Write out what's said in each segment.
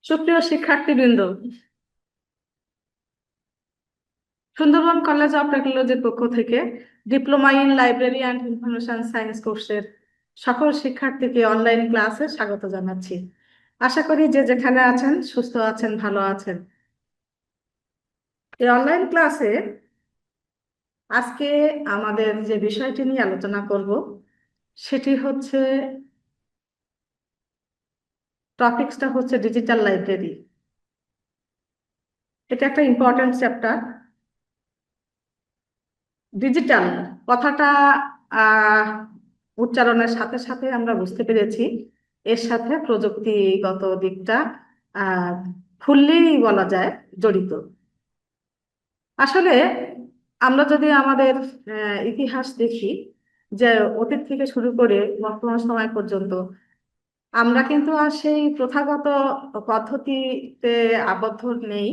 সুপ্রিয় শিক্ষার্থীবৃন্দ, Sundarban college of টেকনোলজির পক্ষ থেকে diploma in library and information science কোর্সের সকল শিক্ষার্থীকে অনলাইন ক্লাসে স্বাগত জানাচ্ছি। আশা করি যে যেখানে আছেন সুস্থ আছেন, ভালো আছেন। এই অনলাইন ক্লাসে আজকে আমাদের যে বিষয়টি নিয়ে আলোচনা করব সেটি হচ্ছে, টপিকসটা হচ্ছে ডিজিটাল লাইব্রেরি। এটা একটা ইম্পর্টেন্ট চ্যাপ্টার। ডিজিটাল কথাটা আহ উচ্চারণের সাথে সাথে আমরা বুঝতে পেরেছি এর সাথে প্রযুক্তিগত দিকটা আহ ফুললি বলা যায় জড়িত। আসলে আমরা যদি আমাদের ইতিহাস দেখি, যে অতীত থেকে শুরু করে বর্তমান সময় পর্যন্ত আমরা কিন্তু আর সেই প্রথাগত পদ্ধতিতে আবদ্ধ নেই।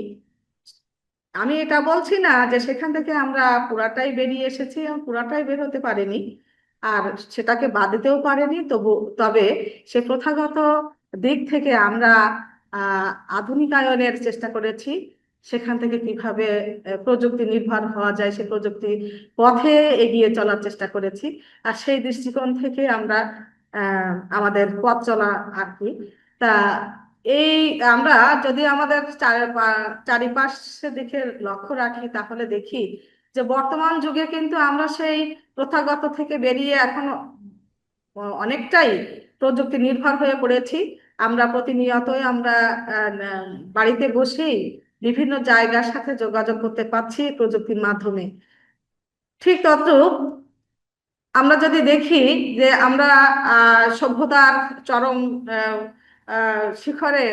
আমি এটা বলছি না যে সেখান থেকে আমরা পুরাটাই বেরিয়ে এসেছি এবং পুরাটাই বের হতে পারিনি, আর সেটাকে বাদ দিতেও পারিনি। তবে সে প্রথাগত দিক থেকে আমরা আহ আধুনিকায়নের চেষ্টা করেছি। সেখান থেকে কিভাবে প্রযুক্তি নির্ভর হওয়া যায় সে প্রযুক্তি পথে এগিয়ে চলার চেষ্টা করেছি। আর সেই দৃষ্টিকোণ থেকে আমরা আমাদের পথ চলা আর কি। তা এই আমরা যদি আমাদের চারিপাশের দিকে লক্ষ্য রাখি তাহলে দেখি যে বর্তমান যুগে কিন্তু আমরা সেই প্রথাগত থেকে বেরিয়ে এখন অনেকটাই প্রযুক্তি নির্ভর হয়ে পড়েছি। আমরা প্রতিনিয়তই আমরা বাড়িতে বসেই বিভিন্ন জায়গার সাথে যোগাযোগ করতে পারছি প্রযুক্তির মাধ্যমে। ঠিক তদ্রূপ আমরা যদি দেখি যে আমরা সভ্যতার চরম আহ, শিখরে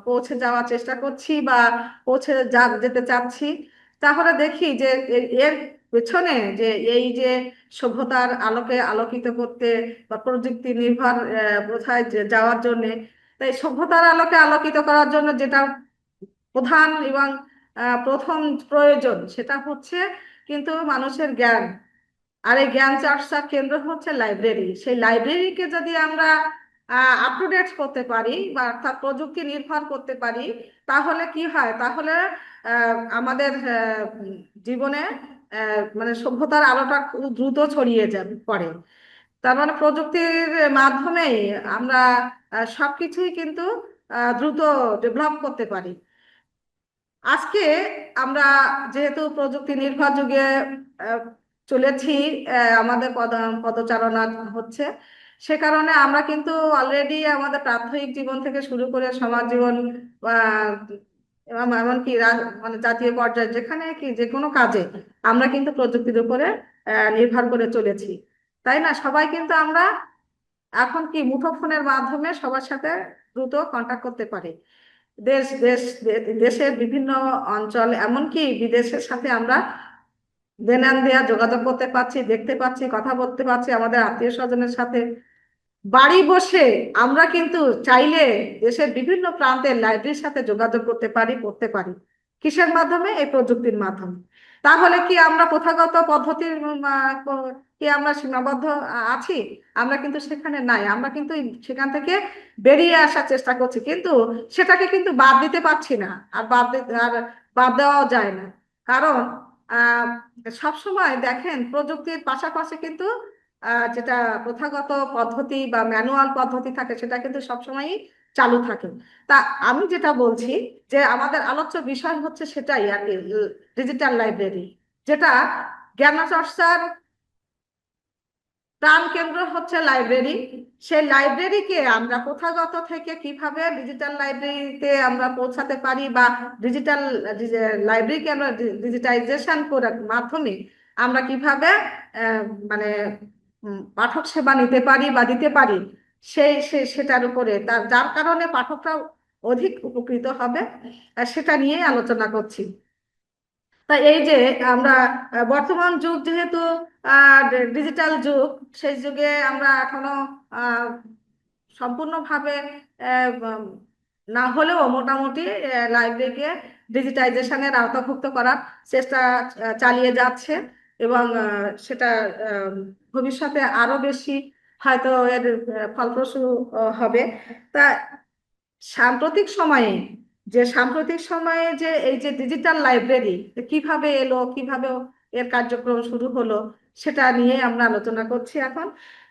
পৌঁছে যাওয়ার চেষ্টা করছি বা যেতে চাচ্ছি, তাহলে দেখি যে এর পেছনে যে এই যে সভ্যতার আলোকে আলোকিত করতে বা প্রযুক্তি নির্ভর প্রথায় যাওয়ার জন্য, তাই সভ্যতার আলোকে আলোকিত করার জন্য যেটা প্রধান এবং প্রথম প্রয়োজন সেটা হচ্ছে কিন্তু মানুষের জ্ঞান। আর এই জ্ঞান চর্চার কেন্দ্র হচ্ছে লাইব্রেরি। সেই লাইব্রেরিকে যদি আমরা আপ টু ডেট করতে পারি বা অর্থাৎ প্রযুক্তি নির্ভর করতে পারি, তাহলে কি হয়, তাহলে আমাদের জীবনে মানে সভ্যতার আলোটা খুব দ্রুত ছড়িয়ে যাবে পড়ে। তার মানে প্রযুক্তির মাধ্যমেই আমরা সবকিছুই কিন্তু দ্রুত ডেভেলপ করতে পারি। আজকে আমরা যেহেতু প্রযুক্তি নির্ভর যুগে আহ, চলেছি, আমাদের পদচারণা হচ্ছে, সে কারণে আমরা কিন্তু অলরেডি আমাদের প্রাথমিক জীবন থেকে শুরু করে সমাজ জীবন এমনকি মানে জাতীয় পর্যায়ে যেখানে কি যে কোনো কাজে আমরা কিন্তু প্রযুক্তির উপরে নির্ভর করে চলেছি। তাই না? সবাই কিন্তু আমরা এখন কি মুঠোফোনের মাধ্যমে সবার সাথে দ্রুত কন্টাক্ট করতে পারি। দেশের বিভিন্ন অঞ্চল এমনকি বিদেশের সাথে আমরা দেনান দেয়া যোগাযোগ করতে পারছি, দেখতে পাচ্ছি, কথা বলতে পারছি আমাদের আত্মীয় স্বজনের সাথে। বাড়ি বসে আমরা কিন্তু চাইলে দেশের বিভিন্ন প্রান্তের লাইব্রেরির সাথে যোগাযোগ করতে পারি, পড়তে পারি। কিসের মাধ্যমে? এই প্রযুক্তির মাধ্যমে। তাহলে কি আমরা প্রথাগত পদ্ধতির কি আমরা সীমাবদ্ধ আছি? আমরা কিন্তু সেখানে নাই। আমরা কিন্তু সেখান থেকে বেরিয়ে আসার চেষ্টা করছি, কিন্তু সেটাকে কিন্তু বাদ দিতে পারছি না। আর বাদ দেওয়াও যায় না। কারণ আহ সব সময় দেখেন প্রযুক্তির পাশাপাশি কিন্তু যেটা প্রথাগত পদ্ধতি বা ম্যানুয়াল পদ্ধতি থাকে সেটা কিন্তু সবসময়ই চালু থাকে। তা আমি যেটা বলছি যে আমাদের আলোচ্য বিষয় হচ্ছে সেটাই আর কি, ডিজিটাল লাইব্রেরি, যেটা জ্ঞান চর্চার প্রাণ কেন্দ্র হচ্ছে লাইব্রেরি। সেই লাইব্রেরিকে আমরা প্রথাগত থেকে কিভাবে ডিজিটাল লাইব্রেরিতে আমরা পৌঁছাতে পারি বা ডিজিটাল লাইব্রেরিকে আমরা ডিজিটাইজেশন করার মাধ্যমে আমরা কিভাবে আহ, মানে পাঠক সেবা নিতে পারি বা দিতে পারি, সেটার উপরে যার কারণে পাঠকরা অধিক উপকৃত হবে, সেটা নিয়ে আলোচনা করছি। তা এই যে আমরা বর্তমান যুগ যেহেতু ডিজিটাল যুগ, সেই যুগে আমরা এখনো আহ, সম্পূর্ণভাবে উম, না হলেও মোটামুটি লাইব্রেরিকে ডিজিটাইজেশনের আওতাভুক্ত করার চেষ্টা চালিয়ে যাচ্ছে। এবং সেটা আহ, ভবিষ্যতে আরো বেশি হয়তো এর ফলপ্রসূ হবে। তা সাম্প্রতিক সময়ে যে সাম্প্রতিক সময়ে যে এই যে ডিজিটাল লাইব্রেরি কিভাবে এলো, কিভাবে এর কার্যক্রম শুরু হলো, সেটা নিয়ে আমরা আলোচনা করছি এখন।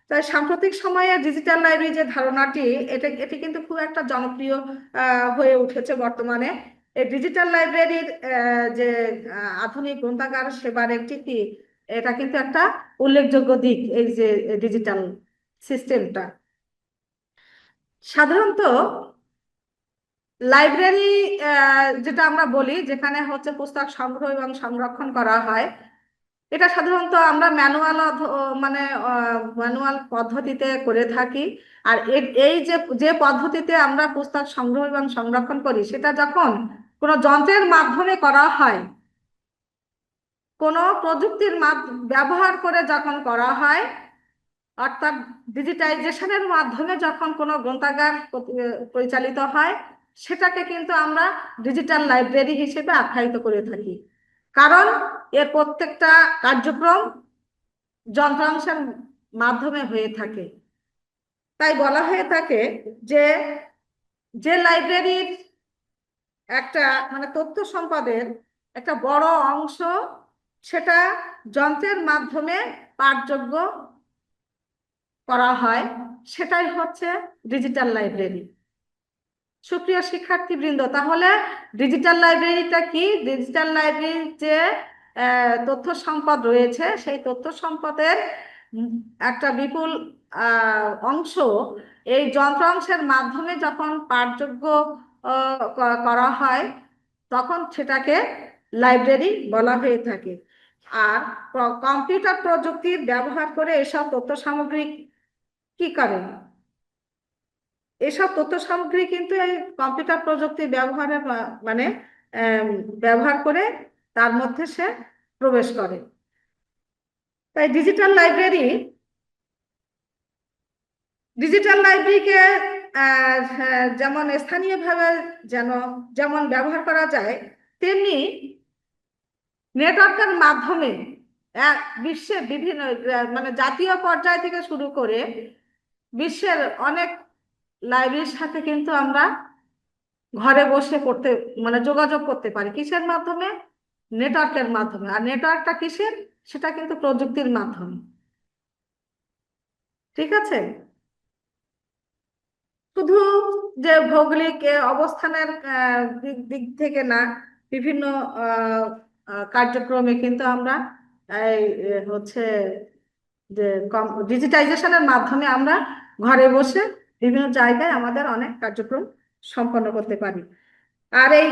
তাই সাম্প্রতিক সময়ে ডিজিটাল লাইব্রেরি যে ধারণাটি, এটি কিন্তু খুব একটা জনপ্রিয় হয়ে উঠেছে বর্তমানে। এই ডিজিটাল লাইব্রেরির যে আধুনিক গ্রন্থাগার সেবার একটি কি, এটা কিন্তু একটা উল্লেখযোগ্য দিক, এই যে ডিজিটাল সিস্টেমটা। সাধারণত লাইব্রেরি যেটা আমরা বলি, যেখানে হচ্ছে পুস্তক সংগ্রহ এবং সংরক্ষণ করা হয়, এটা সাধারণত আমরা ম্যানুয়াল মানে ম্যানুয়াল পদ্ধতিতে করে থাকি। আর এই যে যে পদ্ধতিতে আমরা পুস্তক সংগ্রহ এবং সংরক্ষণ করি, সেটা যখন কোনো যন্ত্রের মাধ্যমে করা হয়, কোনো প্রযুক্তির ব্যবহার করে যখন করা হয়, অর্থাৎ ডিজিটাইজেশনের মাধ্যমে যখন কোনো গ্রন্থাগার পরিচালিত হয়, সেটাকে কিন্তু আমরা ডিজিটাল লাইব্রেরি হিসেবে আখ্যায়িত করে থাকি। কারণ এর প্রত্যেকটা কার্যক্রম যন্ত্রাংশের মাধ্যমে হয়ে থাকে। তাই বলা হয়ে থাকে যে যে লাইব্রেরির একটা মানে তথ্য সম্পদের একটা বড় অংশ সেটা যন্ত্রের মাধ্যমে পাঠযোগ্য করা হয়, সেটাই হচ্ছে ডিজিটাল লাইব্রেরি। সুপ্রিয় শিক্ষার্থীবৃন্দ, তাহলে ডিজিটাল লাইব্রেরিটা কি? ডিজিটাল লাইব্রেরির যে তথ্য সম্পদ রয়েছে, সেই তথ্য সম্পদের একটা বিপুল অংশ এই যন্ত্রাংশের মাধ্যমে যখন পাঠযোগ্য করা হয়, তখন সেটাকে লাইব্রেরি বলা হয়ে থাকে। আর কম্পিউটার প্রযুক্তির ব্যবহার করে এসব তথ্য সামগ্রী কি করে, এসব তথ্য সামগ্রী কিন্তু এই কম্পিউটার প্রযুক্তি ব্যবহারের মানে ব্যবহার করে তার মধ্যে সে প্রবেশ করে। তাই ডিজিটাল লাইব্রেরিকে যেমন স্থানীয়ভাবে যেমন ব্যবহার করা যায়, তেমনি নেটওয়ার্কের মাধ্যমে বিশ্বের বিভিন্ন মানে জাতীয় পর্যায় থেকে শুরু করে বিশ্বের অনেক লাইব্রেরির সাথে কিন্তু আমরা ঘরে বসে পড়তে মানে যোগাযোগ করতে পারি। কিসের মাধ্যমে? নেটওয়ার্কের মাধ্যমে। আর নেটওয়ার্কটা কিসের? সেটা কিন্তু প্রযুক্তির মাধ্যমে। ঠিক আছে? শুধু যে ভৌগোলিক অবস্থানের দিক দিক থেকে না, বিভিন্ন কার্যক্রমে কিন্তু আমরা এই হচ্ছে যে ডিজিটাইজেশনের মাধ্যমে আমরা ঘরে বসে বিভিন্ন জায়গায় আমাদের অনেক কার্যক্রম সম্পন্ন করতে পারি। আর এই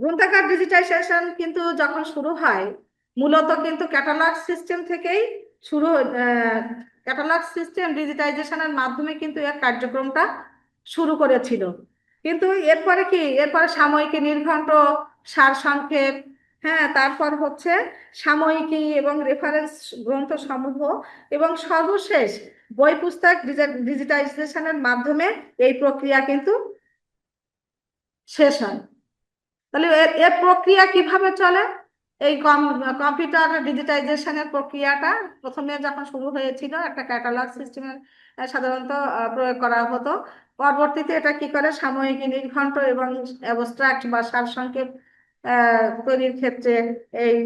গ্রন্থাগার ডিজিটাইজেশন কিন্তু যখন শুরু হয়, মূলত কিন্তু ক্যাটালগ সিস্টেম থেকেই শুরু। ক্যাটালগ সিস্টেম ডিজিটাইজেশনের মাধ্যমে কিন্তু এর কার্যক্রমটা শুরু করেছিল। কিন্তু এরপরে কি, এরপরে সাময়িকী, নির্ঘণ্ট, সারসংক্ষেপ, হ্যাঁ, তারপর হচ্ছে সাময়িকী এবং রেফারেন্স গ্রন্থ সমূহ, এবং সর্বশেষ বই পুস্তক ডিজিটাইজেশনের মাধ্যমে এই প্রক্রিয়া কিন্তু শেষ হয়। তাহলে এর প্রক্রিয়া কিভাবে চলে? এই কম্পিউটার ডিজিটাইজেশনের প্রক্রিয়াটা প্রথমে যখন শুরু হয়েছিল, একটা ক্যাটালগ সিস্টেমের সাধারণত প্রয়োগ করা হতো। পরবর্তীতে এটা কি করে, সাময়িকী, নির্ঘণ্ট এবং অ্যাবস্ট্রাক্ট বা সারসংক্ষেপ তৈরির ক্ষেত্রে এই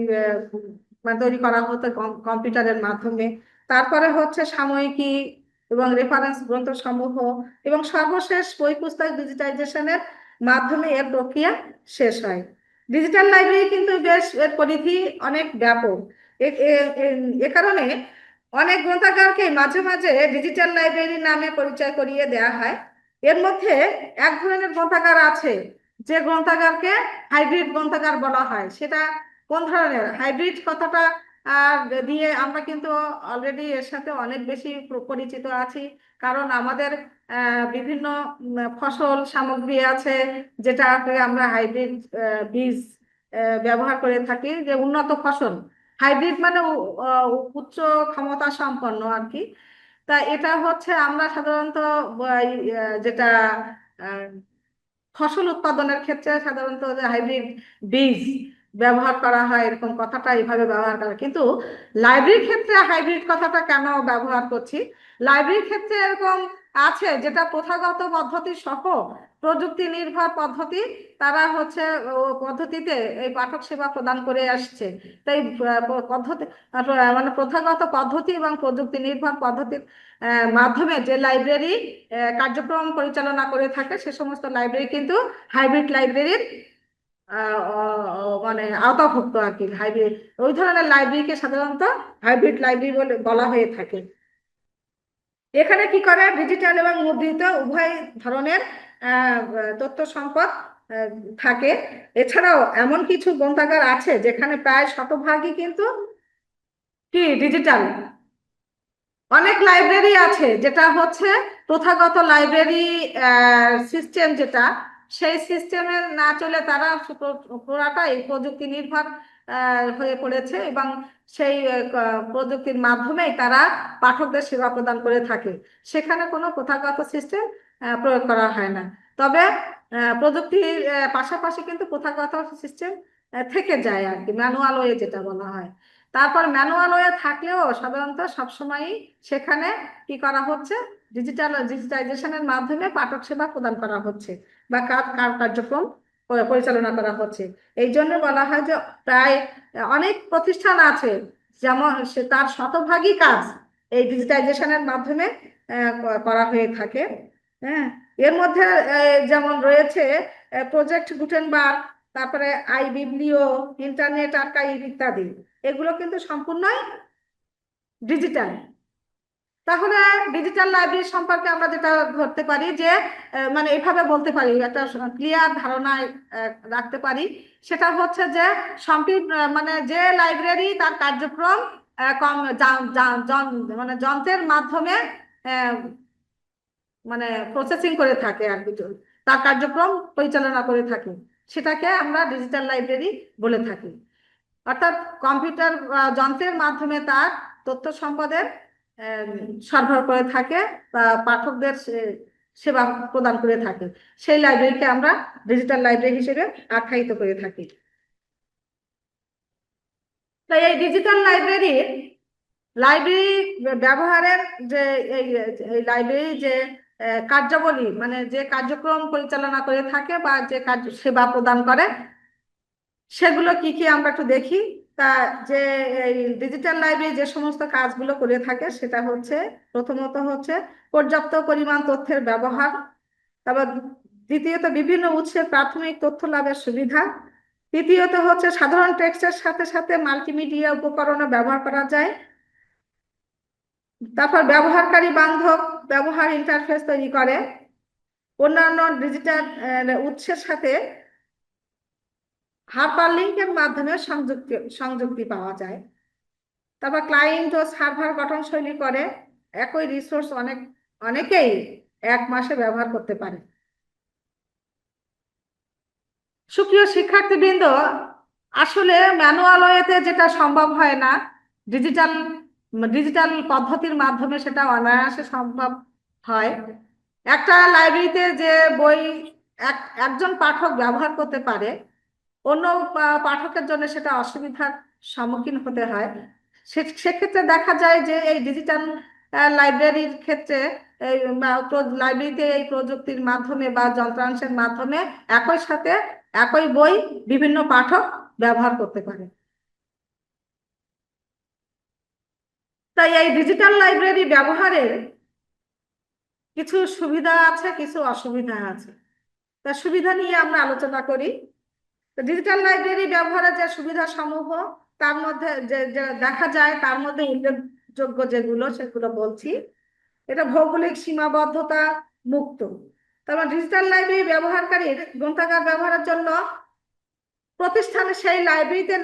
মানে তৈরি করা হতো কম্পিউটারের মাধ্যমে। তারপরে হচ্ছে সাময়িকী এবং রেফারেন্স গ্রন্থ সমূহ, এবং সর্বশেষ বই পুস্তক ডিজিটাইজেশনের মাধ্যমে এর প্রক্রিয়া শেষ হয়। ডিজিটাল লাইব্রেরি কিন্তু বেশ, এর পরিধি অনেক ব্যাপক। এ কারণে অনেক গ্রন্থাগারকে মাঝে মাঝে ডিজিটাল লাইব্রেরি নামে পরিচয় করিয়ে দেওয়া হয়। এর মধ্যে এক ধরনের গ্রন্থাগার আছে যে গ্রন্থাগারকে হাইব্রিড গ্রন্থাগার বলা হয়। সেটা কোন ধরনের? হাইব্রিড কথাটা দিয়ে আমরা কিন্তু অলরেডি এর সাথে অনেক বেশি পরিচিত আছি। কারণ আমাদের বিভিন্ন ফসল সামগ্রী আছে, যেটাকে আমরা হাইব্রিড বীজ ব্যবহার করে থাকি, যে উন্নত ফসল। হাইব্রিড মানে উচ্চ ক্ষমতা সম্পন্ন আর কি। তা এটা হচ্ছে আমরা সাধারণত যেটা ফসল উৎপাদনের ক্ষেত্রে সাধারণত যে হাইব্রিড বীজ ব্যবহার করা হয়, এরকম কথাটা এইভাবে ব্যবহার করা। কিন্তু লাইব্রেরির ক্ষেত্রে হাইব্রিড কথাটা কেন ব্যবহার করছি? লাইব্রেরির ক্ষেত্রে এরকম আছে যেটা প্রথাগত পদ্ধতি সহ প্রযুক্তি নির্ভর পদ্ধতি, তারা হচ্ছে পদ্ধতিতে এই পাঠক সেবা প্রদান করে আসছে। তাই পদ্ধতি মানে প্রথাগত পদ্ধতি এবং প্রযুক্তি নির্ভর পদ্ধতির মাধ্যমে যে লাইব্রেরি কার্যক্রম পরিচালনা করে থাকে, সে সমস্ত লাইব্রেরি কিন্তু হাইব্রিড লাইব্রেরির মানে আওতাভুক্ত আর কি। হাইব্রিড ওই ধরনের লাইব্রেরিকে সাধারণত হাইব্রিড লাইব্রেরি বলে বলা হয়ে থাকে। এখানে কি করে, ডিজিটাল এবং মুদ্রিত উভয় ধরনের তথ্য সম্পদ থাকে। এছাড়াও এমন কিছু গ্রন্থাগার আছে যেখানে প্রায় শতভাগই কিন্তু কি ডিজিটাল। অনেক লাইব্রেরি আছে যেটা হচ্ছে প্রথাগত লাইব্রেরি সিস্টেম, যেটা সেই সিস্টেমে না চলে তারা পুরাটাই প্রযুক্তি নির্ভর হয়ে পড়েছে, এবং সেই প্রযুক্তির মাধ্যমেই তারা পাঠকদের সেবা প্রদান করে থাকে। সেখানে কোনো প্রথাগত সিস্টেম প্রয়োগ করা হয় না। তবে প্রযুক্তির পাশাপাশি কিন্তু প্রথাগত সিস্টেম থেকে যায় আর কি, ম্যানুয়াল ওয়ে যেটা বলা হয়। তারপর ম্যানুয়াল ওয়ে থাকলেও সাধারণত সবসময়ই সেখানে কি করা হচ্ছে, ডিজিটাইজেশনের মাধ্যমে পাঠক সেবা প্রদান করা হচ্ছে বা কার্যক্রম পরিচালনা করা হচ্ছে। এই জন্য বলা হয় যে প্রায় অনেক প্রতিষ্ঠান আছে যেমন তার শতভাগই কাজ এই ডিজিটাইজেশনের মাধ্যমে করা হয়ে থাকে। হ্যাঁ, এর মধ্যে যেমন রয়েছে প্রজেক্ট গুটেনবার্গ, তারপরে আইবিব্লিও, ইন্টারনেট আর্কাইভ ইত্যাদি। এগুলো কিন্তু সম্পূর্ণই ডিজিটাল। তাহলে ডিজিটাল লাইব্রেরি সম্পর্কে আমরা যেটা ধরতে পারি যে মানে এভাবে বলতে পারি, একটা ক্লিয়ার ধারণা রাখতে পারি, সেটা হচ্ছে যে মানে যে লাইব্রেরি তার কার্যক্রম মানে যন্ত্রের মাধ্যমে মানে প্রসেসিং করে থাকে আর কি, তার কার্যক্রম পরিচালনা করে থাকে, সেটাকে আমরা ডিজিটাল লাইব্রেরি বলে থাকি। অর্থাৎ কম্পিউটার যন্ত্রের মাধ্যমে তার তথ্য সম্পদের সরবরাহ করে থাকে বা পাঠকদের সেবা প্রদান করে থাকে, সেই লাইব্রেরিকে আমরা ডিজিটাল লাইব্রেরি হিসেবে আখ্যায়িত করে থাকি। তাই এই ডিজিটাল লাইব্রেরি ব্যবহারের যে এই লাইব্রেরি যে কার্যাবলী, মানে যে কার্যক্রম পরিচালনা করে থাকে বা যে কার্য সেবা প্রদান করে, সেগুলো কি কি আমরা একটু দেখি। তা যে এই ডিজিটাল লাইব্রেরি যে সমস্ত কাজগুলো করে থাকে সেটা হচ্ছে, প্রথমত হচ্ছে পর্যাপ্ত পরিমাণ তথ্যের ব্যবহার, তারপর দ্বিতীয়ত বিভিন্ন উৎসের প্রাথমিক তথ্য লাভের সুবিধা, তৃতীয়ত হচ্ছে সাধারণ টেক্সটের সাথে সাথে মাল্টিমিডিয়া উপকরণও ব্যবহার করা যায়, তারপর ব্যবহারকারী বান্ধব ব্যবহার ইন্টারফেস তৈরি করে, অন্যান্য ডিজিটাল উৎসের সাথে হাইপারলিংকের মাধ্যমে সংযুক্তি পাওয়া যায়, তারপর ক্লায়েন্ট ও সার্ভার গঠনশৈলী করে, একই রিসোর্স অনেকেই এক মাসে ব্যবহার করতে পারে। সুপ্রিয় শিক্ষার্থীবৃন্দ, আসলে ম্যানুয়াল ওয়েতে যেটা সম্ভব হয় না, ডিজিটাল ডিজিটাল পদ্ধতির মাধ্যমে সেটা অনায়াসে সম্ভব হয়। একটা লাইব্রেরিতে যে বই একজন পাঠক ব্যবহার করতে পারে, অন্য পাঠকের জন্য সেটা অসুবিধার সম্মুখীন হতে হয়। সেক্ষেত্রে দেখা যায় যে এই ডিজিটাল লাইব্রেরির ক্ষেত্রে এই লাইব্রেরিতে এই প্রযুক্তির মাধ্যমে বা যন্ত্রাংশের মাধ্যমে একই সাথে একই বই বিভিন্ন পাঠক ব্যবহার করতে পারে। তাই এই ডিজিটাল লাইব্রেরি ব্যবহারের কিছু সুবিধা আছে, কিছু অসুবিধা আছে। তা সুবিধা নিয়ে আমরা আলোচনা করি। ডিজিটাল লাইব্রেরি ব্যবহারের যে সুবিধা সমূহ, তার মধ্যে যে দেখা যায় তার মধ্যে উল্লেখযোগ্য যেগুলো সেগুলো বলছি। এটা ভৌগোলিক সীমাবদ্ধতা মুক্ত। তারপর ডিজিটাল লাইব্রেরি ব্যবহারকারীর গ্রন্থাগার ব্যবহারের জন্য প্রতিষ্ঠানে সেই লাইব্রেরিতে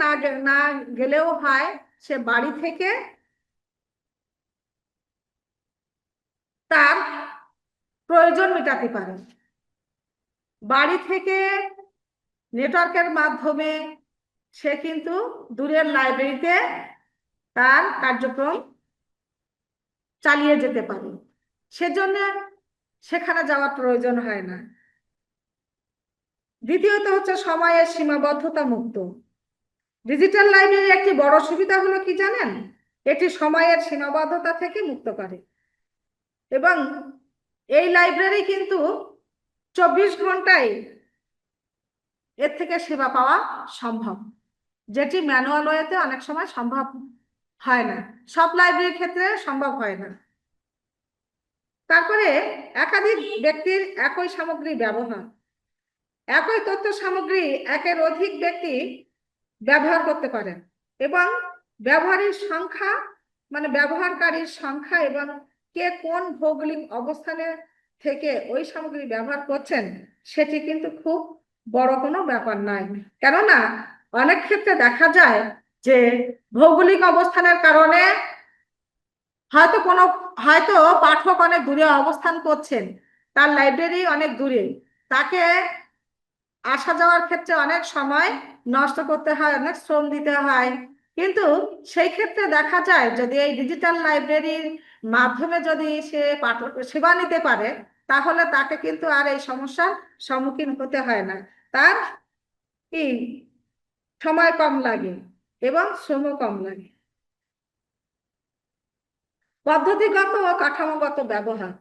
না গেলেও হয়, সে বাড়ি থেকে তার প্রয়োজন মেটাতে পারে। বাড়ি থেকে নেটওয়ার্কের মাধ্যমে সে কিন্তু দূরের লাইব্রেরিতে তার কার্যক্রম চালিয়ে যেতে পারে, সেজন্য সেখানে যাওয়ার প্রয়োজন হয় না। দ্বিতীয়ত হচ্ছে সময়ের সীমাবদ্ধতা মুক্ত। ডিজিটাল লাইব্রেরির একটি বড় সুবিধা হলো কি জানেন, এটি সময়ের সীমাবদ্ধতা থেকে মুক্ত করে, এবং এই লাইব্রেরি কিন্তু 24 ঘন্টায় এর থেকে সেবা পাওয়া সম্ভব, যেটি ম্যানুয়াল ওয়েতে অনেক সময় সম্ভব হয় না, সব লাইব্রেরির ক্ষেত্রে সম্ভব হয় না। তারপরে একাধিক ব্যক্তির একই সামগ্রী ব্যবহার, একই তথ্য সামগ্রী একের অধিক ব্যক্তি ব্যবহার করতে পারেন, এবং ব্যবহারের সংখ্যা মানে ব্যবহারকারীর সংখ্যা এবং কে কোন ভৌগোলিক অবস্থানে থেকে ওই সামগ্রী ব্যবহার করছেন সেটি কিন্তু খুব বড় কোনো ব্যাপার নয়। কেননা অনেক ক্ষেত্রে দেখা যায় যে ভৌগোলিক অবস্থানের কারণে হয়তো পাঠক অনেক দূরে অবস্থান করছেন, তার লাইব্রেরি অনেক দূরে, তাকে আসা যাওয়ার ক্ষেত্রে অনেক সময় নষ্ট করতে হয়, অনেক শ্রম দিতে হয়। কিন্তু সেই ক্ষেত্রে দেখা যায় যদি এই ডিজিটাল লাইব্রেরির মাধ্যমে যদি সে পাঠক সেবা নিতে পারে, তাহলে তাকে কিন্তু আর এই সমস্যার সম্মুখীন হতে হয় না, তার কি সময় কম লাগে এবং শ্রমও কম লাগে। পদ্ধতিগত ও কাঠামোগত ব্যবহার,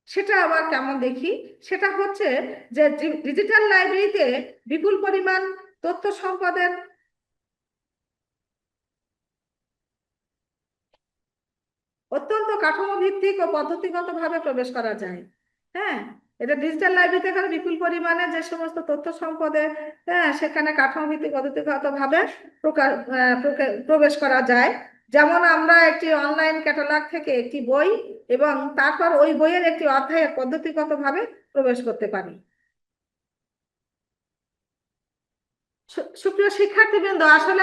সেটা আবার কেমন দেখি, সেটা হচ্ছে যে ডিজিটাল লাইব্রেরিতে বিপুল পরিমাণ তথ্য সম্পদের অত্যন্ত কাঠামো ভিত্তিক ও পদ্ধতিগত ভাবে প্রবেশ করা যায়। হ্যাঁ, এটা ডিজিটাল লাইব্রেরিতে এখানে বিপুল পরিমাণে যে সমস্ত তথ্য সম্পদে, হ্যাঁ, সেখানে কাঠামো ভিত্তিক পদ্ধতিগত ভাবে প্রবেশ করা যায়। যেমন আমরা একটি অনলাইন ক্যাটালগ থেকে একটি বই এবং তারপর ওই বইয়ের একটি অধ্যায়ে পদ্ধতিগত ভাবে প্রবেশ করতে পারি। সুপ্রিয় শিক্ষার্থীবৃন্দ, আসলে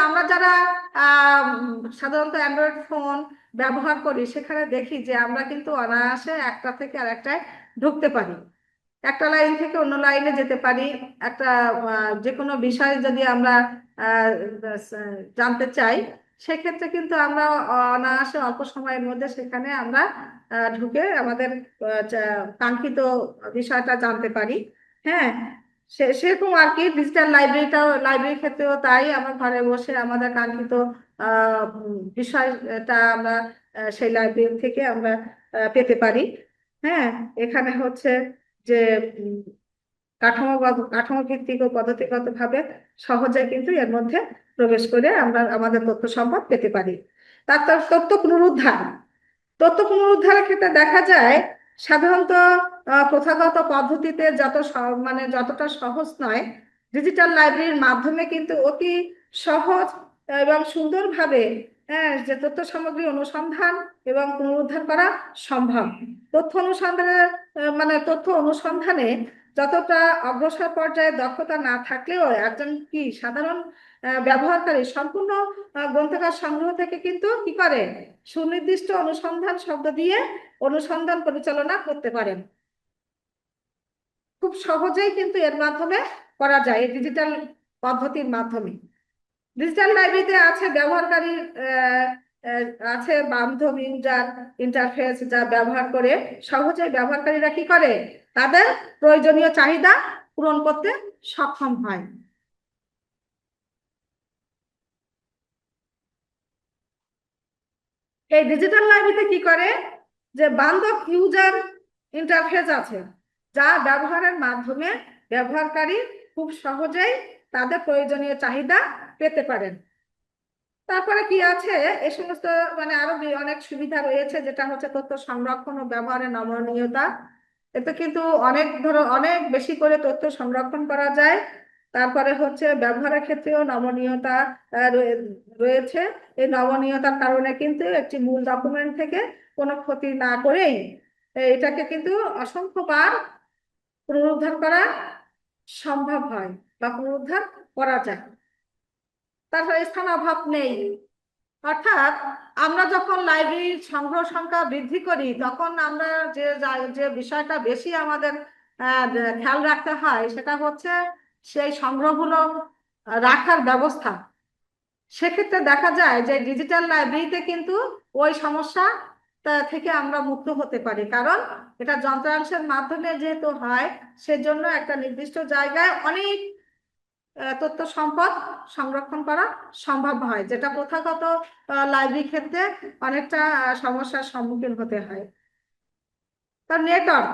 আমরা যারা সাধারণত অ্যান্ড্রয়েড ফোন ব্যবহার করি, সেখানে দেখি যে আমরা কিন্তু অনায়াসে একটা থেকে আরেকটায় ঢুকতে পারি, একটা লাইন থেকে অন্য লাইনে যেতে পারি। একটা যে কোনো বিষয় যদি আমরা আহ, জানতে চাই, সেক্ষেত্রে কিন্তু আমরা অনায়াসে অল্প সময়ের মধ্যে সেখানে আমরা ঢুকে আমাদের কাঙ্ক্ষিত বিষয়টা জানতে পারি। হ্যাঁ, সেরকম আর কি ডিজিটাল লাইব্রেরির ক্ষেত্রেও তাই, আমার ঘরে বসে আমাদের কাঙ্ক্ষিত বিষয়টা আমরা সেই লাইব্রেরি থেকে আমরা পেতে পারি। হ্যাঁ, এখানে হচ্ছে যে কাঠামো ভিত্তিক ও পদ্ধতিগত ভাবে সহজে কিন্তু এর মধ্যে প্রবেশ করে আমরা আমাদের তথ্য সম্পদ পেতে পারি। তার তথ্য পুনরুদ্ধারের ক্ষেত্রে দেখা যায় সাধারণত প্রথাগত পদ্ধতিতে মানে যতটা সহজ নয়, ডিজিটাল লাইব্রেরির মাধ্যমে কিন্তু অতি সহজ এবং সুন্দরভাবে, হ্যাঁ, যে তথ্য সামগ্রী অনুসন্ধান এবং পুনরুদ্ধার করা সম্ভব। মানে তথ্য অনুসন্ধানে যতটা অগ্রসর পর্যায়ে দক্ষতা না থাকলেও একজন সাধারণ ব্যবহারকারী সম্পূর্ণ গ্রন্থাগার সংগ্রহ থেকে কিন্তু কি করে সুনির্দিষ্ট অনুসন্ধান শব্দ দিয়ে অনুসন্ধান পরিচালনা করতে পারেন। খুব সহজেই কিন্তু এর মাধ্যমে করা যায়, এই ডিজিটাল পদ্ধতির মাধ্যমে। ডিজিটাল লাইব্রেরিতে আছে ব্যবহারকারীর আছে বান্ধব ইউজার ইন্টারফেস, যা ব্যবহার করে সহজে ব্যবহারকারীরা কি করে তাদের প্রয়োজনীয় চাহিদা পূরণ করতে সক্ষম হয়। এই ডিজিটাল লাইব্রেরিতে কি করে যে বান্ধব ইউজার ইন্টারফেস আছে, যা ব্যবহারের মাধ্যমে ব্যবহারকারী খুব সহজেই তাদের প্রয়োজনীয় চাহিদা পেতে পারেন। তারপরে কি আছে, এই সমস্ত মানে আরো অনেক সুবিধা রয়েছে, যেটা হচ্ছে তথ্য সংরক্ষণ ও ব্যবহারের নমনীয়তা। এতে কিন্তু অনেক বেশি করে তথ্য সংরক্ষণ করা যায়। তারপরে হচ্ছে ব্যবহারের ক্ষেত্রেও নমনীয়তা রয়েছে। এই নমনীয়তার কারণে কিন্তু একটি মূল ডকুমেন্ট থেকে কোনো ক্ষতি না করেই এটাকে কিন্তু অসংখ্যবার পুনরুদ্ধার করা সম্ভব হয় বা পুনরুদ্ধার করা যায়। তারপরে স্থান অভাব নেই, অর্থাৎ আমরা যখন লাইব্রেরির সংগ্রহ সংখ্যা বৃদ্ধি করি, তখন আমরা যে বিষয়টা বেশি আমাদের খেয়াল রাখতে হয়, সেটা হচ্ছে সেই সংগ্রহগুলো রাখার ব্যবস্থা। সেক্ষেত্রে দেখা যায় যে ডিজিটাল লাইব্রেরিতে কিন্তু ওই সমস্যা থেকে আমরা মুক্ত হতে পারি, কারণ এটা যন্ত্রাংশের মাধ্যমে যেহেতু হয়, সেজন্য একটা নির্দিষ্ট জায়গায় অনেক তথ্য সম্পদ সংরক্ষণ করা সম্ভব হয়, যেটা প্রথাগত লাইব্রেরি ক্ষেত্রে অনেকটা সমস্যার সম্মুখীন হতে হয়। তার নেটওয়ার্ক,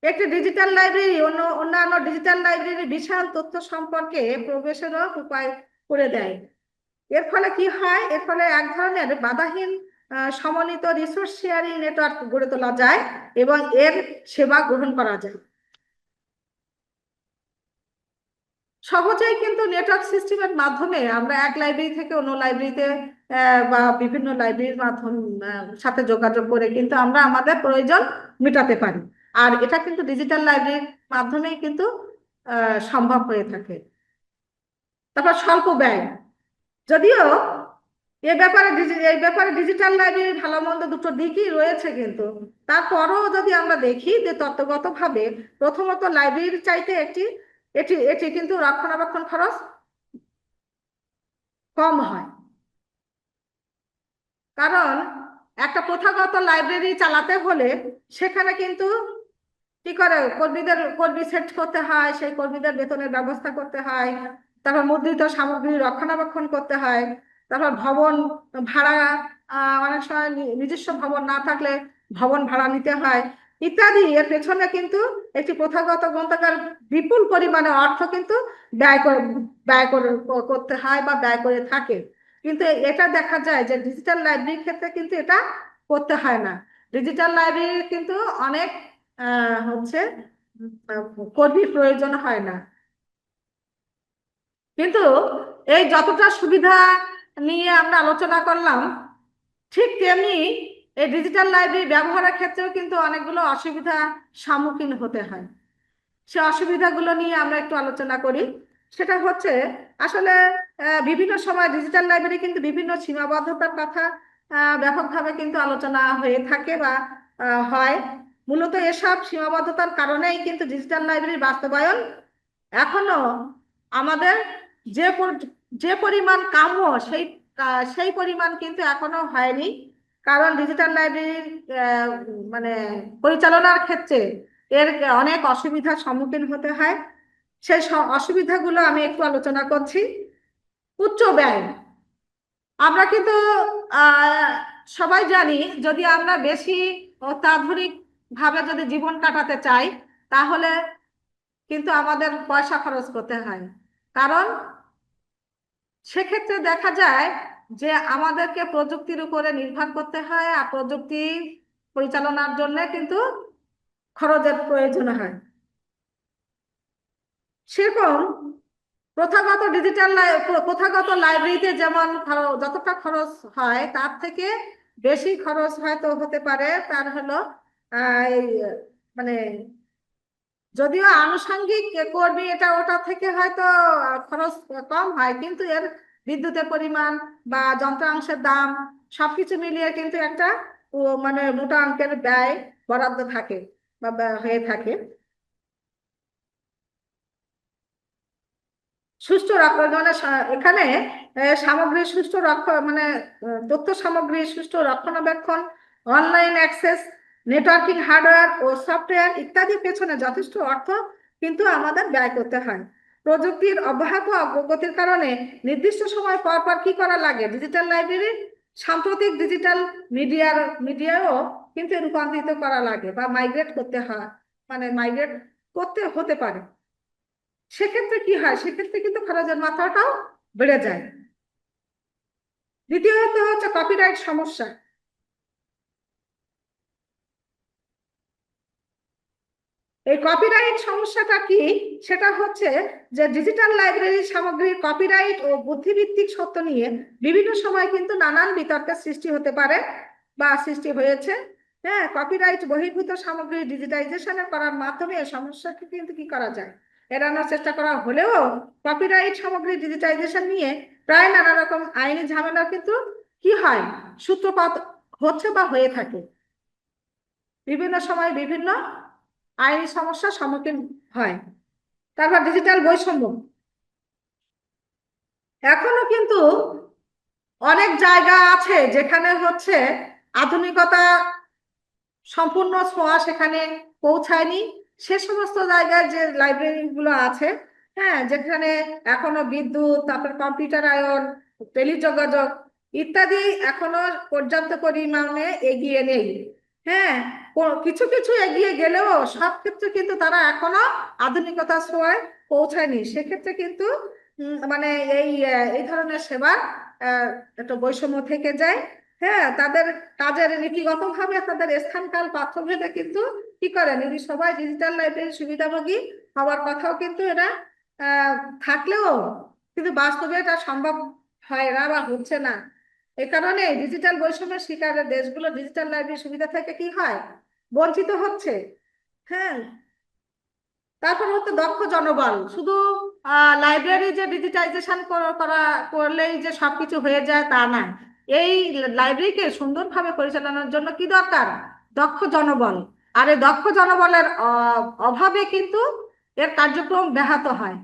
একটি ডিজিটাল লাইব্রেরি অন্যান্য ডিজিটাল লাইব্রেরি বিশাল তথ্য সম্পর্কে প্রবেশেরও উপায় করে দেয়। এর ফলে কি হয়, এর ফলে এক ধরনের বাধাহীন সমন্বিত রিসোর্স শেয়ারিং নেটওয়ার্ক গড়ে তোলা যায় এবং এর সেবা গ্রহণ করা যায়। সহজেই কিন্তু নেটওয়ার্ক সিস্টেমের মাধ্যমে আমরা এক লাইব্রেরি থেকে অন্য লাইব্রেরিতে বা বিভিন্ন লাইব্রেরির মাধ্যম সাথে যোগাযোগ করে কিন্তু আমরা আমাদের প্রয়োজন মেটাতে পারি। আর এটা কিন্তু ডিজিটাল লাইব্রেরির মাধ্যমেই কিন্তু সম্ভব হয়ে থাকে। তারপর স্বল্প ব্যয়, যদিও এই ব্যাপারে ডিজিটাল লাইব্রেরির ভালো মন্দ দুটো দিকই রয়েছে, কিন্তু তারপরও যদি আমরা দেখি যে তত্ত্বগতভাবে প্রথমত লাইব্রেরির চাইতে এটি এটি কিন্তু রক্ষণাবেক্ষণ খরচ কম হয়। কারণ একটা প্রথাগত লাইব্রেরি চালাতে হলে সেখানে কিন্তু কি করে কর্মী সেট করতে হয়, সেই কর্মীদের বেতনের ব্যবস্থা করতে হয়, তারপর মুদ্রিত সামগ্রী রক্ষণাবেক্ষণ করতে হয়, তারপর ভবন ভাড়া, অনেক সময় নিজস্ব ভবন না থাকলে ভবন ভাড়া নিতে হয় ইত্যাদি। এর পেছনে কিন্তু একটি প্রথাগত গ্রন্থাগার বিপুল পরিমাণে অর্থ কিন্তু ব্যয় করে করতে হয় বা ব্যয় করে থাকে। কিন্তু এটা দেখা যায় যে ডিজিটাল লাইব্রেরির ক্ষেত্রে কিন্তু এটা করতে হয় না। ডিজিটাল লাইব্রেরি কিন্তু অনেক হচ্ছে কর্মীর প্রয়োজন হয় না। কিন্তু এই যতটা সুবিধা নিয়ে আমরা আলোচনা করলাম, ঠিক তেমনি এই ডিজিটাল লাইব্রেরি ব্যবহারের ক্ষেত্রেও কিন্তু অনেকগুলো অসুবিধা সম্মুখীন হতে হয়। সে অসুবিধাগুলো নিয়ে আমরা একটু আলোচনা করি। সেটা হচ্ছে আসলে বিভিন্ন সময় ডিজিটাল লাইব্রেরি কিন্তু বিভিন্ন সীমাবদ্ধতার কথা ব্যাপকভাবে কিন্তু আলোচনা হয়ে থাকে বা হয়। মূলত এসব সীমাবদ্ধতার কারণেই কিন্তু ডিজিটাল লাইব্রেরির বাস্তবায়ন এখনো আমাদের যে যে পরিমাণ কাম্য সেই পরিমাণ কিন্তু এখনো হয়নি। কারণ ডিজিটাল লাইব্রেরির মানে পরিচালনার ক্ষেত্রে এর অনেক অসুবিধার সম্মুখীন হতে হয়। সেই অসুবিধাগুলো আমি একটু আলোচনা করছি। উচ্চ ব্যয়, আমরা কিন্তু আহ সবাই জানি যদি আমরা বেশি অত্যাধুনিক ভাবে যদি জীবন কাটাতে চাই তাহলে কিন্তু আমাদের পয়সা খরচ করতে হয়। কারণ সেক্ষেত্রে দেখা যায় যে আমাদেরকে প্রযুক্তির উপরে নির্ভর করতে হয়, আর প্রযুক্তি পরিচালনার জন্য কিন্তু খরচের প্রয়োজন হয়। সেরকম প্রথাগত লাইব্রেরিতে যেমন যতটা খরচ হয় তার থেকে বেশি খরচ হয়তো হতে পারে। তার হলো এই মানে যদিও আনুষঙ্গিক কর্মী এটা ওটা থেকে হয়তো খরচ কম হয়, কিন্তু এর বিদ্যুতের পরিমাণ বা যন্ত্রাংশের দাম সবকিছু মিলিয়ে কিন্তু একটা মানে মোটা অঙ্কের ব্যয় বরাদ্দ থাকে বা হয়ে থাকে। সুষ্ঠু মানে এখানে সামগ্রী সুষ্ঠু মানে তথ্য সামগ্রী সুষ্ঠু রক্ষণাবেক্ষণ, অনলাইন অ্যাক্সেস, নেটওয়ার্কিং হার্ডওয়্যার ও সফটওয়্যার ইত্যাদির পেছনে যথেষ্ট অর্থ কিন্তু আমাদের ব্যয় করতে হয়। প্রযুক্তির অব্যাহত অগ্রগতির কারণে নির্দিষ্ট সময় পর পর কি করা লাগে, ডিজিটাল লাইব্রেরি সাম্প্রতিক ডিজিটাল মিডিয়াও কিন্তু রূপান্তরিত করা লাগে বা মাইগ্রেট করতে হয়, মানে মাইগ্রেট করতে হতে পারে। সেক্ষেত্রে কি হয়, সেক্ষেত্রে কিন্তু খরচের মাত্রাটাও বেড়ে যায়। দ্বিতীয়ত হচ্ছে কপিরাইট সমস্যা। এই কপিরাইট সমস্যাটা কি, সেটা হচ্ছে যে ডিজিটাল লাইব্রেরি সামগ্রীর কপিরাইট ও বুদ্ধিভিত্তিক সত্য নিয়ে বিভিন্ন সময় কিন্তু নানান বিতর্কের সৃষ্টি হতে পারে বা সৃষ্টি হয়েছে। হ্যাঁ, কপিরাইট বহির্ভূত সামগ্রী ডিজিটাইজেশন করার মাধ্যমে এই সমস্যাকে কিন্তু কি করা যায়, এড়ানোর চেষ্টা করা হলেও কপিরাইট সামগ্রী ডিজিটাইজেশন নিয়ে প্রায় নানা রকম আইনি ঝামেলা কিন্তু কি হয়, সূত্রপাত হচ্ছে বা হয়ে থাকে। বিভিন্ন সময় বিভিন্ন আইনি সমস্যার সম্মুখীন হয়। তারপর ডিজিটাল বৈষম্য, এখনো কিন্তু অনেক জায়গা আছে যেখানে হচ্ছে আধুনিকতা সম্পূর্ণ ছোঁয়া সেখানে পৌঁছায়নি। সে সমস্ত জায়গায় যে লাইব্রেরি গুলো আছে, হ্যাঁ, যেখানে এখনো বিদ্যুৎ, তারপর কম্পিউটারায়ন, টেলিযোগাযোগ ইত্যাদি এখনো পর্যাপ্ত পরিমাণে এগিয়ে নেই। হ্যাঁ, কিছু কিছু এগিয়ে গেলেও সব ক্ষেত্রে কিন্তু তারা এখনো আধুনিকতার ছোঁয়ায় পৌঁছায়নি। সেক্ষেত্রে কিন্তু মানে এই ধরনের সেবার একটা বৈষম্য থেকে যায়। হ্যাঁ, তাদের কাজের নীতিগত ভাবে তাদের স্থানকাল পাত্রভেদে কিন্তু কি করেন, এটি সবাই ডিজিটাল লাইব্রেরির সুবিধাভোগী হওয়ার কথাও কিন্তু এরা আহ থাকলেও কিন্তু বাস্তবে এটা সম্ভব হয় না বা হচ্ছে না। এ কারণে ডিজিটাল বৈষম্যের শিকারের দেশগুলো ডিজিটাল লাইব্রেরি সুবিধা থেকে কি হয়, বঞ্চিত হচ্ছে। হ্যাঁ, তারপর হচ্ছে দক্ষ জনবল। শুধু লাইব্রেরি যে ডিজিটাইজেশন করা করলেই যে সবকিছু হয়ে যায় তা না। এই লাইব্রেরিকে সুন্দরভাবে পরিচালনার জন্য কি দরকার, দক্ষ জনবল। আর এই দক্ষ জনবলের অভাবে কিন্তু এর কার্যক্রম ব্যাহত হয়।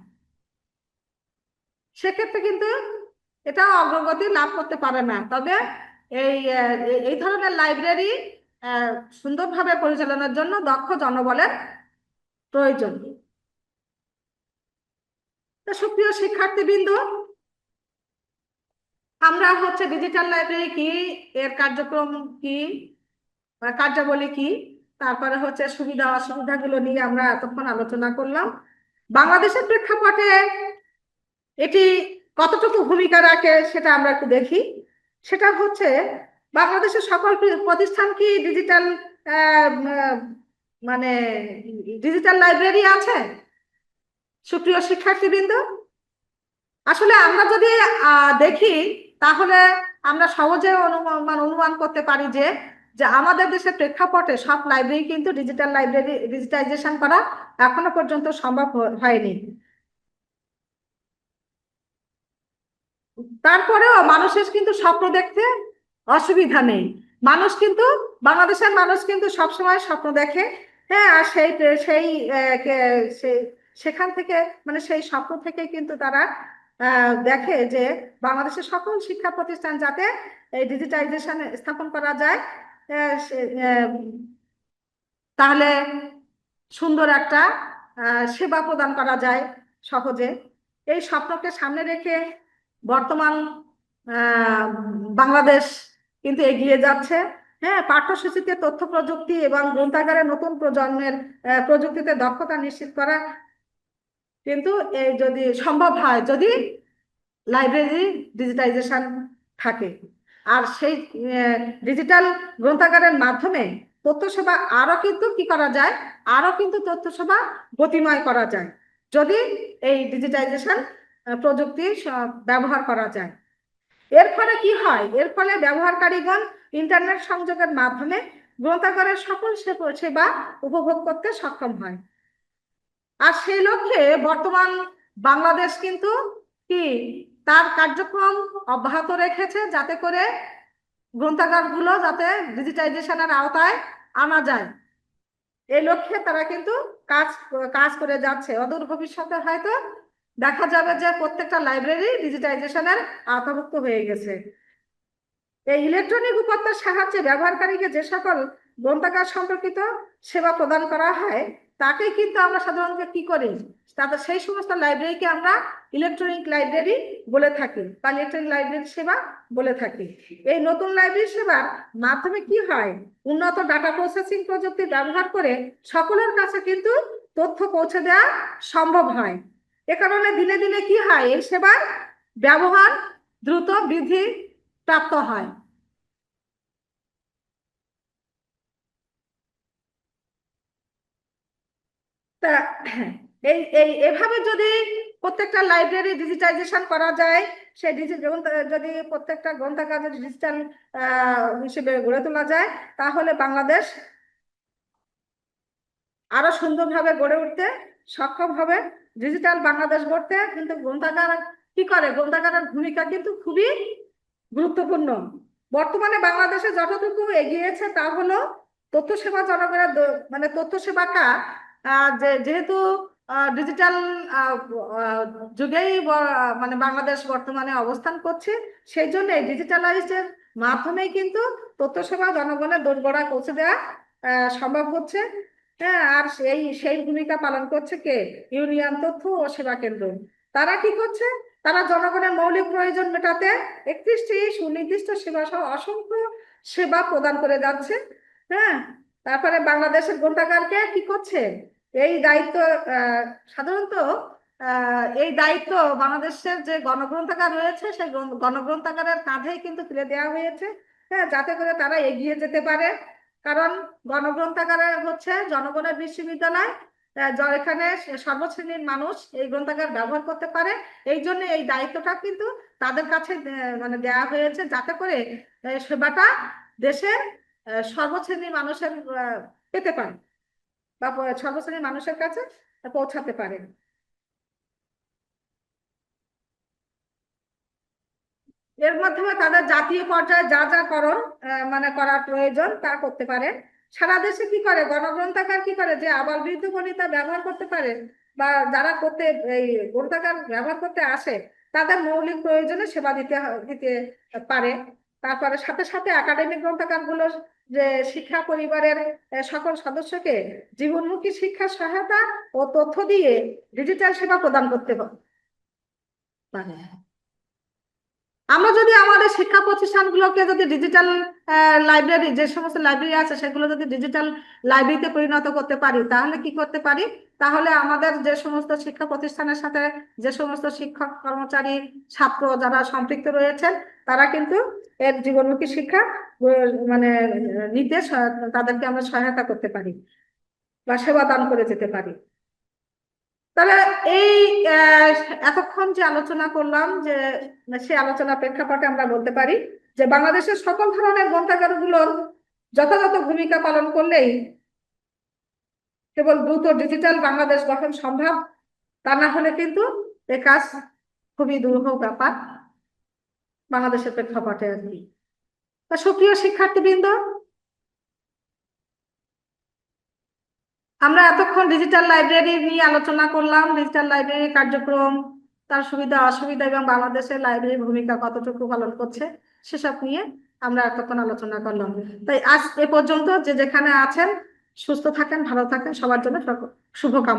সেক্ষেত্রে কিন্তু এটা অগ্রগতি লাভ করতে পারে না। তবে এই এই ধরনের লাইব্রেরি সুন্দরভাবে পরিচালনার জন্য দক্ষ জনবলের প্রয়োজন। তো সুপ্রিয় শিক্ষার্থীবৃন্দ, আমরা হচ্ছে ডিজিটাল লাইব্রেরি কি, এর কার্যক্রম কি, কার্যাবলী কি, তারপরে হচ্ছে সুবিধা অসুবিধাগুলো নিয়ে আমরা এতক্ষণ আলোচনা করলাম। বাংলাদেশের প্রেক্ষাপটে এটি কতটুকু ভূমিকা রাখে সেটা আমরা একটু দেখি। সেটা হচ্ছে, বাংলাদেশের সকল প্রতিষ্ঠান কি ডিজিটাল মানে ডিজিটাল লাইব্রেরি আছে? সুপ্রিয় শিক্ষার্থীবৃন্দ, আসলে আমরা যদি দেখি, তাহলে আমরা সহজে অনুমান করতে পারি যে যে আমাদের দেশের প্রেক্ষাপটে সব লাইব্রেরি কিন্তু ডিজিটাল লাইব্রেরি ডিজিটাইজেশন করা এখনো পর্যন্ত সম্ভব হয়নি। তারপরেও মানুষের কিন্তু স্বপ্ন দেখতে অসুবিধা নেই। মানুষ কিন্তু, বাংলাদেশের মানুষ কিন্তু সবসময় স্বপ্ন দেখে। হ্যাঁ, আর সেই সেই সেই সেখান থেকে মানে সেই স্বপ্ন থেকে কিন্তু তারা দেখে যে বাংলাদেশের সকল শিক্ষা প্রতিষ্ঠান যাতে এই ডিজিটাইজেশন স্থাপন করা যায়, আহ, তাহলে সুন্দর একটা সেবা প্রদান করা যায় সহজে। এই স্বপ্নকে সামনে রেখে বর্তমান বাংলাদেশ কিন্তু এগিয়ে যাচ্ছে। হ্যাঁ, পাঠ্যসূচিতে তথ্য প্রযুক্তি এবং গ্রন্থাগারে নতুন প্রজন্মের প্রযুক্তিতে দক্ষতা নিশ্চিত করা কিন্তু এই যদি সম্ভব হয়, যদি লাইব্রেরি ডিজিটাইজেশন থাকে। আর সেই ডিজিটাল গ্রন্থাগারের মাধ্যমে তথ্য সেবা আরো কিন্তু কি করা যায়, আরো কিন্তু তথ্য সেবা গতিময় করা যায় যদি এই ডিজিটাইজেশন প্রযুক্তি ব্যবহার করা যায়। এর ফলে কি হয়, এর ফলে ব্যবহারকারীগণ ইন্টারনেট সংযোগের মাধ্যমে গ্রন্থাগারের সকল সেবা উপভোগ করতে সক্ষম হয়। আর সেই লক্ষ্যে বর্তমান বাংলাদেশ কিন্তু কি তার কার্যক্রম অব্যাহত রেখেছে, যাতে করে গ্রন্থাগারগুলো যাতে ডিজিটাইজেশনের আওতায় আনা যায়। এই লক্ষ্যে তারা কিন্তু কাজ কাজ করে যাচ্ছে। অদূর ভবিষ্যতে হয়তো দেখা যাবে যে প্রত্যেকটা লাইব্রেরি ডিজিটাইজেশনের আওতাভুক্ত হয়ে গেছে। এই ইলেকট্রনিক উপাত্তের সাহায্যে ব্যবহারকারীকে যে সকল গ্রন্থাগার সম্পর্কিত সেবা প্রদান করা হয়, তাকে কিন্তু আমরা সাধারণত কি করি, তাতে সেই সমস্ত লাইব্রেরিকে আমরা ইলেকট্রনিক লাইব্রেরি বলে থাকি বা ইলেকট্রনিক লাইব্রেরি সেবা বলে থাকি। এই নতুন লাইব্রেরি সেবার মাধ্যমে কি হয়, উন্নত ডাটা প্রসেসিং প্রযুক্তি ব্যবহার করে সকলের কাছে কিন্তু তথ্য পৌঁছে দেওয়া সম্ভব হয়। এ কারণে দিনে দিনে কি হয়, এই সেবার ব্যবহার দ্রুত বৃদ্ধি প্রাপ্ত হয়। তা এই এই এভাবে যদি প্রত্যেকটা লাইব্রেরি ডিজিটাইজেশন করা যায়, সেই যদি প্রত্যেকটা গ্রন্থাগার যদি ডিজিটাল হিসেবে গড়ে তোলা যায়, তাহলে বাংলাদেশ আরো সুন্দরভাবে গড়ে উঠতে সক্ষম হবে। ডিজিটাল বাংলাদেশ গড়তে কিন্তু গ্রন্থাগার কি করে, গ্রন্থাগারের ভূমিকা কিন্তু খুবই গুরুত্বপূর্ণ। বর্তমানে বাংলাদেশে যতটুকু এগিয়েছে তা হলো তথ্য সেবা জনগণের মানে তথ্য সেবাটা যেহেতু ডিজিটাল যুগেই মানে বাংলাদেশ বর্তমানে অবস্থান করছে, সেই জন্য ডিজিটালাইজের মাধ্যমেই কিন্তু তথ্য সেবা জনগণের দোরগোড়ায় পৌঁছে দেওয়া সম্ভব হচ্ছে। হ্যাঁ, আর সেই ভূমিকা পালন করছে কে, ইউনিয়ন তথ্য ও সেবা কেন্দ্র। তারা কি করছে, তারা জনগণের মৌলিক প্রয়োজন মেটাতে 31টি সুনির্দিষ্ট সেবা সহ অসংখ্য সেবা প্রদান করে যাচ্ছে। হ্যাঁ, তারপরে বাংলাদেশের গ্রন্থাগারকে কি করছে এই দায়িত্ব, সাধারণত এই দায়িত্ব বাংলাদেশের যে গণগ্রন্থাগার রয়েছে সেই গণগ্রন্থাগারের কাঁধেই কিন্তু তুলে দেওয়া হয়েছে, হ্যাঁ, যাতে করে তারা এগিয়ে যেতে পারে। কারণ গণগ্রন্থাগারে হচ্ছে জনগণের বিশ্ববিদ্যালয়, এখানে সর্বশ্রেণীর মানুষ এই গ্রন্থাগার ব্যবহার করতে পারে। এই জন্য এই দায়িত্বটা কিন্তু তাদের কাছে মানে দেওয়া হয়েছে, যাতে করে সেবাটা দেশের সর্বশ্রেণীর মানুষের পেতে পারে বা সর্বশ্রেণীর মানুষের কাছে পৌঁছাতে পারে। এর মাধ্যমে তাদের জাতীয় পর্যায়ে যা যা করণ মানে করার প্রয়োজন তা করতে পারে। সারা দেশে কি করে গণগ্রন্থাগার কি করে যে আবার বৃদ্ধ বনিতা ব্যবহার করতে পারে, বা যারা করতে এই গ্রন্থাগার ব্যবহার করতে আসে তাদের মৌলিক প্রয়োজনে সেবা দিতে পারে। তারপরে সাথে সাথে একাডেমিক গ্রন্থাগারগুলো যে শিক্ষা পরিবারের সকল সদস্যকে জীবনমুখী শিক্ষা সহায়তা ও তথ্য দিয়ে ডিজিটাল সেবা প্রদান করতে পারে। আমরা যদি আমাদের শিক্ষা প্রতিষ্ঠানগুলোকে যদি ডিজিটাল লাইব্রেরি, যে সমস্ত লাইব্রেরি আছে সেগুলো যদি ডিজিটাল লাইব্রেরিতে পরিণত করতে পারি, তাহলে কি করতে পারি, তাহলে আমাদের যে সমস্ত শিক্ষা প্রতিষ্ঠানের সাথে যে সমস্ত শিক্ষক কর্মচারী ছাত্র যারা সম্পৃক্ত রয়েছেন তারা কিন্তু এর জীবনমুখী শিক্ষা মানে নিতে তাদেরকে আমরা সহায়তা করতে পারি বা সেবা দান করে যেতে পারি। তাহলে এই এতক্ষণ যে আলোচনা করলাম, যে সে আলোচনা প্রেক্ষাপটে আমরা বলতে পারি যে বাংলাদেশের সকল ধরনের গ্রন্থাগারগুলোর যথাযথ ভূমিকা পালন করলেই কেবল দ্রুত ডিজিটাল বাংলাদেশ গঠন সম্ভব, তা না হলে কিন্তু এ কাজ খুবই দুরূহ ব্যাপার বাংলাদেশের প্রেক্ষাপটে আর কি। তা সুপ্রিয় শিক্ষার্থীবৃন্দ, আমরা এতক্ষণ ডিজিটাল লাইব্রেরি নিয়ে আলোচনা করলাম, ডিজিটাল লাইব্রেরি কার্যক্রম, তার সুবিধা অসুবিধা এবং বাংলাদেশের লাইব্রেরির ভূমিকা কতটুকু পালন করছে সেসব নিয়ে আমরা এতক্ষণ আলোচনা করলাম। তাই আজ এ পর্যন্ত, যে যেখানে আছেন সুস্থ থাকেন, ভালো থাকেন, সবার জন্য শুভকামনা।